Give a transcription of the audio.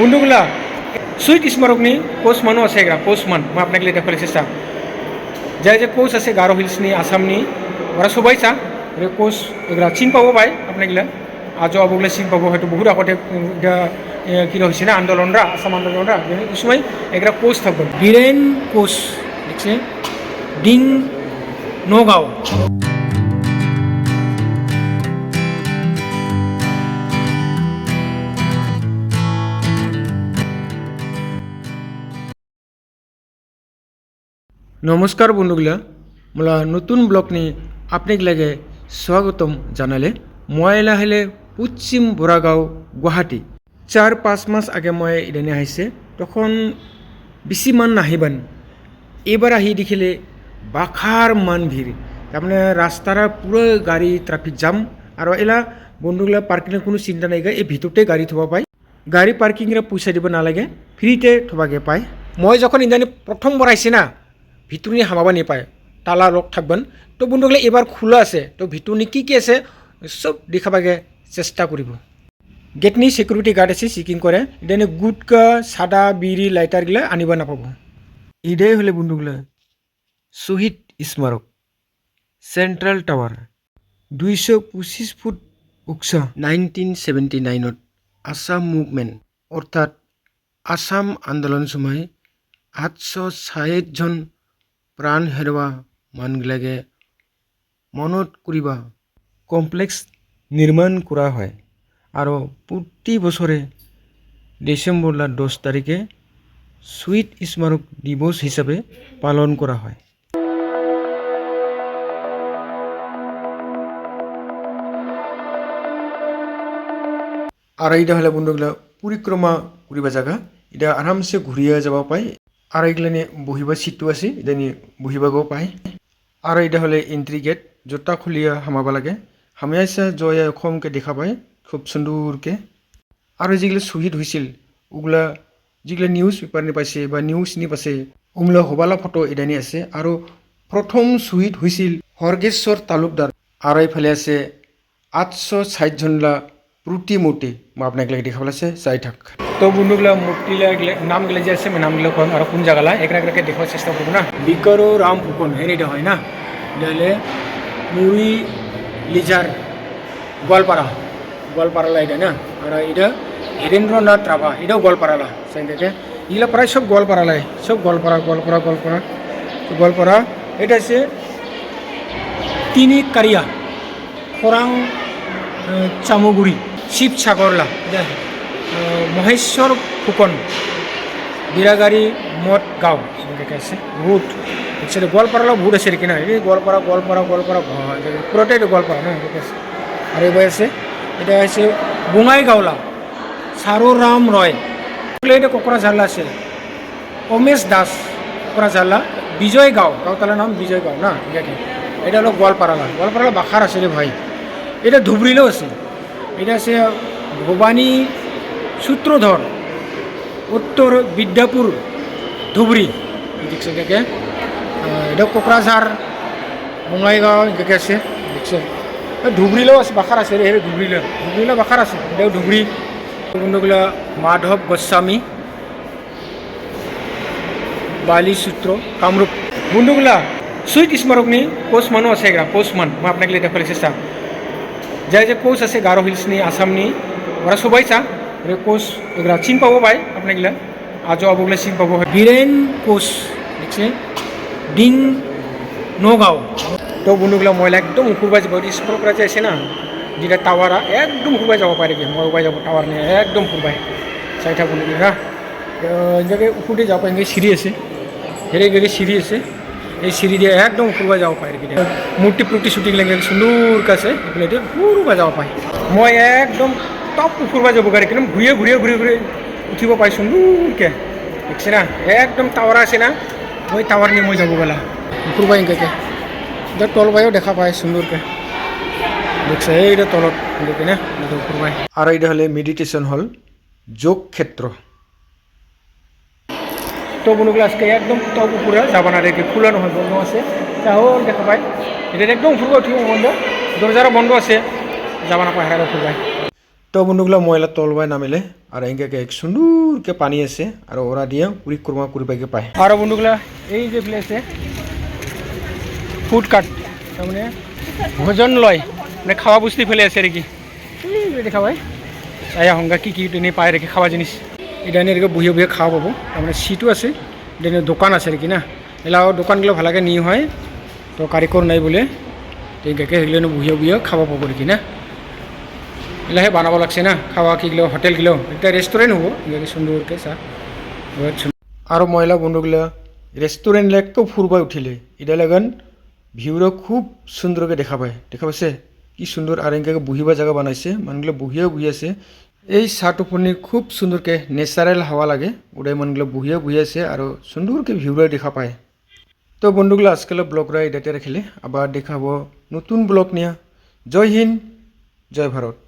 বন্ধুগুলা sweet স্মারকনি Koch মানুষ আছে এগুলা কোচমান মই আপনাকে দেখালে চেষ্টা যাই যে কোচ আছে গারো হিলসনি আসামনি ওরা সবাই চা কোচ এগুলা চিন পাব পাই আপনাগুলা আজও আবগুলো চিন পাব হয়তো বহুত আগতে কি হয়েছে না আন্দোলনরা আসাম আন্দোলনরা এই সময় এগুলা কোচ থাকবে বীরেন কোচ দেখছে ডিং নগাঁও নমস্কার বন্ধুগুলা মোলা নতুন ব্লগনি আপনাক লাগে স্বাগতম জানালে মই লাহেলে পশ্চিম বৰাগাঁও গুৱাহাটী 4-5 মাস আগে মই ইদানি আহিছে তখন বেশি মান নাহিবান এবার আহি দেখিলে বাখার মান ভিড় তারমানে রাস্তার পুরো গাড়ি ট্রাফিক জাম আর এলা বন্ধুগুলা পার্কিংয়ের কোনো চিন্তা নাই এই ভিতরতে গাড়ি থবা পায় গাড়ি পার্কিংয়ের পয়সা দিব নালাগে ফ্রিতে থবাগে পায় মই যখন ইদানি প্রথমবার আইছি না ভিতরনি হামাবা নিপায় তালা লক থাকবেন তো বন্ধুগুলো এবার খোলা আছে তো ভিতরনি কি আছে সব দেখাবাগে চেষ্টা করব গেটনি সিকিউরিটি গার্ড আছে চেকিং করে ইদানি গুটকা সাদা বিড়ি লাইটারগুলো আনিব নাপাব এটাই হলে বন্ধুগুলো শহীদ স্মারক সেন্ট্রাল টাওয়ার 225 ফুট উচ্চা 1979 আসাম মুভমেন্ট অর্থাৎ আসাম আন্দোলন সময় 860 জন প্রাণ হেৰোৱা মানুহবিলাকে মনত করিবা কমপ্লেক্স নির্মাণ করা হয় আর প্রতি বছরে ডিসেম্বর 10 তারিখে শহীদ স্মারক দিবস হিসাবে পালন করা হয় আর এইটা হলে বন্ধুগুলা পরিক্রমা করিবা জায়গা এটা আরামসে ঘুরিয়ে যাব পাই আর এইগুলানি বহিবা সিটটো আছে ইদানি বহিবাগো পায় আর এইটা হলে এন্ট্রি গেট জোতা খুলিয়া হামাবা লাগে হামাইছা জয় অসমকে দেখা পায় খুব সুন্দরকে আর যেগুলো শহীদ হয়েছিল ওগুলা যেগুলো নিউজ পেপার নি পাইছে বা নিউজ নি পাইছে ওগুলা হবালা ফটো ইদানি আছে আর প্রথম শহীদ হয়েছিল হরগেশ্বর তালুকদার আর এইফালে আছে 860 জনলা প্রতিমূর্তি মই আপনাকে দেখা পাইছে চাই থাক তো বন্ধুগুলা মূর্তিলা নামগুলো যে আছে নামগুলো কম আর কোন জায়গালা একে দেখার চেষ্টা করবো না বিকরো রাম ফুকন এটা হয় না এটা হলে মুড়ি লিজার গোয়ালপাড়ালা এটা না আর এটা হীরেন্দ্রনাথ রাভা এটাও গোয়ালপাড়ালা সেই দেখে এগুলো প্রায় সব গোয়ালপাড়ালাই সব গোয়ালপাড়া এটা আছে তিনি কারিয়া খরাং চামুগুড়ি শিবসাগরলা মহেশ্বর ফুকন বিরাগাড়ি মঠ গাঁও আছে বহুত সেটা গোয়ালপাড়ালা বহুত আছে কিনা এই গোয়ালপাড়া পুরোটাই এটা গোয়ালপাড়া না ঠিক আছে আর এবার আছে এটা আছে বঙাইগাঁওলা সারোরাম রয় এটা কোকরাঝারলা আছে অমেশ দাস কোকরাঝারলা বিজয় গাঁওতালার নাম বিজয় গাঁও না এটা হলো গোয়ালপাড়ালা বাখার আছে রে ভাই এটা ধুবড়িলেও আছে এটা আছে ভবানী সূত্রধর উত্তর বিদ্যাপুর ধুবড়ি দেখছে এটাকে এটা কোকরাঝার বঙাইগাঁও এটাকে আছে দেখছে ধুবড়িলেও আছে বাখার আছে রে ধুবড়িলে বাখার আছে এটাও ধুবড়ি বন্ধুগুলা মাধব গোস্বামী বালিসূত্র কামরূপ বন্ধুগুলা সুইট স্মারক নি কোচ মানুষ আছে এগুলা কোচমান মই আপনাকে দেখালে চেষ্টা যাই যে কোচ আছে গারো হিলসনি আসামনি ওরা সবাই চা কোচ এগুলা চিন পাব পাই আপনাগুলা আজও আবগুলো চিন পাব বীরেন কোচ দেখছে ডিং নগাঁও তো বন্ধুগুলা ময়লা একদম উকুরবাই যাব স্পোর্ট করা যাইছে না যেটা টাওয়ারা একদম উকুরবাই যাব পারে কি মই উবাই যাব টাওয়ার নিয়ে একদম ফুরবাই চাইটা বন্ধুগুলা না জায়গায় উপরে যাব পাই সিঁড়ি আছে হেরে সিঁড়ি আছে এই সিঁড়ি দিয়ে একদম উকুরবাই যাব পাই কি মূর্তি শুটিং লাগে সুন্দর কাছে এগুলো পুরোবা যাব পাই মই একদম টপ উকুরবাই যাব গাড়ি কিন্তু ঘুরিয়ে উঠিব পাই সুন্দরকে দেখছে না একদম টাওয়ার আছে না ওই টাওয়ার নিয়ে মই যাব গেলা উকুরবাই এঁকে যা তলবাইও দেখা পায় সুন্দরকে দেখছে এইটা তলত দেখে না উকুরবাই আর এইটা হলে মেডিটেশন হল যোগ ক্ষেত্র তো বন্ধুগুলো আজকে একদম টপ উপরে যাবা না রেখে খোলানো হয় বন্ধ আছে চাহল দেখা পায় এটা একদম উপরে উঠিব বন্ধ দরজারও বন্ধ আছে যাবা না পায় হেরা ফুরবাই তো বন্ধুগুলা ময়লা তলবায় নামিলে আর এঙ্গে এক সুন্দরকে পানি আছে আর ওরা দিয়ে পুরি কুরমা কুরবাইকে পায় আর বন্ধুগুলা এই যে প্লেসে ফুড কার্ট তার মানে ভোজন লয় মানে খাওয়া বস্তু ফেলে আছে আর কি দেখা ভাই আয়া হঙ্গা কি টেনে পায় রেখে খাওয়া জিনিস এটা নিয়ে এদিকে বহিয়ে বহিয়ে খাওয়া পাবো তার মানে সিটও আছে এটা দোকান আছে আর কি না এলাও দোকানগুলো ভালাকে নিয়ে হয় তো কারিকর নাই বলে এই গাকে সেগুলো বহিয়ে বহিয়ে খাওয়া পাবো আর কি না এলাহে বানাব লাগছে না খাওয়া কিগুলো হোটেলগুলো একটা রেস্টুরেন্ট হবো এগুলো সুন্দরকে চা আর ময়লা বন্ধুগুলো রেস্টুরেন্ট লেগকেও ফুরবাই উঠিলে এটা লাগান ভিউরও খুব সুন্দরকে দেখা পাইছে কি সুন্দর আর এঙ্গে বহিবা জায়গা বানাইছে মানুষগুলো বহিয়েও বহি আছে এই চাহটোপনি খুব সুন্দরকে ন্যাচারাল হাওয়া লাগে ওটাই মানুষগুলো বহি আছে আর সুন্দরকে ভিউরা দেখা পায় তো বন্ধুগুলো আজকাল ব্লগরা এটাতে রাখিলে আবার দেখাবো নতুন ব্লগ নিয়ে জয় হিন্দ জয় ভারত।